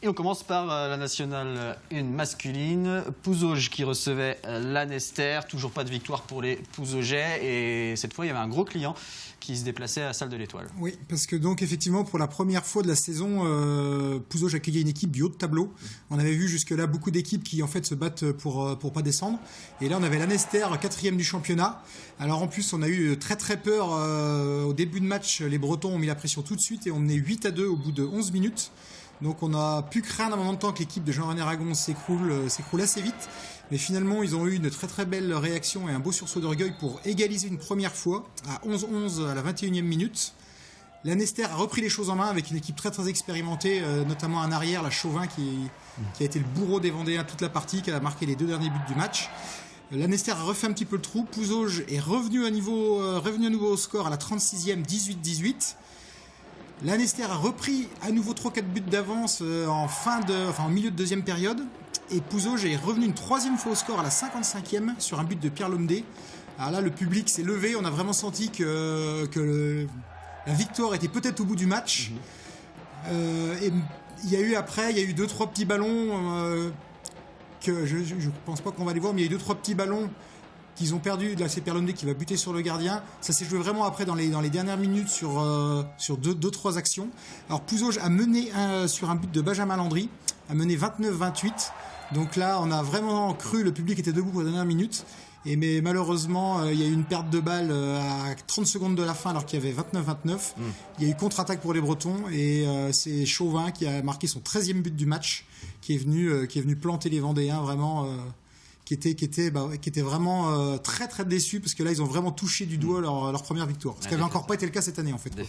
Et on commence par la nationale 1 masculine. Pouzauges qui recevait Lanester. Toujours pas de victoire pour les Pouzaugeais. Et cette fois, il y avait un gros client qui se déplaçait à la salle de l'Étoile. Oui, parce que donc effectivement, pour la première fois de la saison, Pouzauges accueillait une équipe du haut de tableau. On avait vu jusque-là beaucoup d'équipes qui en fait se battent pour pas descendre. Et là, on avait Lanester, 4e du championnat. Alors en plus, on a eu très très peur au début de match. Les Bretons ont mis la pression tout de suite et on menait 8-2 au bout de 11 minutes. Donc on a pu craindre un moment de temps que l'équipe de Jean-René Aragon s'écroule assez vite. Mais finalement, ils ont eu une très très belle réaction et un beau sursaut d'orgueil pour égaliser une première fois à 11-11 à la 21e minute. Lanester a repris les choses en main avec une équipe très très expérimentée, notamment un arrière, la Chauvin, qui a été le bourreau des Vendéens toute la partie, qui a marqué les 2 derniers buts du match. Lanester a refait un petit peu le trou. Pouzauges est revenu à nouveau au score à la 36e, 18-18. Lanester a repris à nouveau 3-4 buts d'avance en milieu de deuxième période. Et Pouzauges est revenu une 3e fois au score à la 55e sur un but de Pierre Lomdé. Alors là, le public s'est levé. On a vraiment senti que la victoire était peut-être au bout du match. Et il y a eu 2-3 petits ballons que je ne pense pas qu'on va les voir, mais il y a eu 2-3 petits ballons qu'ils ont perdu. Là, c'est Pierre Lomdé qui va buter sur le gardien. Ça s'est joué vraiment après dans les dernières minutes sur 2-3 actions. Alors Pouzauges a mené sur un but de Benjamin Landry, a mené 29-28. Donc là, on a vraiment cru, le public était debout pour les dernières minutes. Mais malheureusement, il y a eu une perte de balle à 30 secondes de la fin alors qu'il y avait 29-29. Il y a eu contre-attaque pour les Bretons et c'est Chauvin qui a marqué son 13e but du match, qui est venu planter les Vendéens vraiment... qui était vraiment très très déçu parce que là ils ont vraiment touché du doigt leur première victoire, ce qui n'avait encore pas été le cas cette année en fait.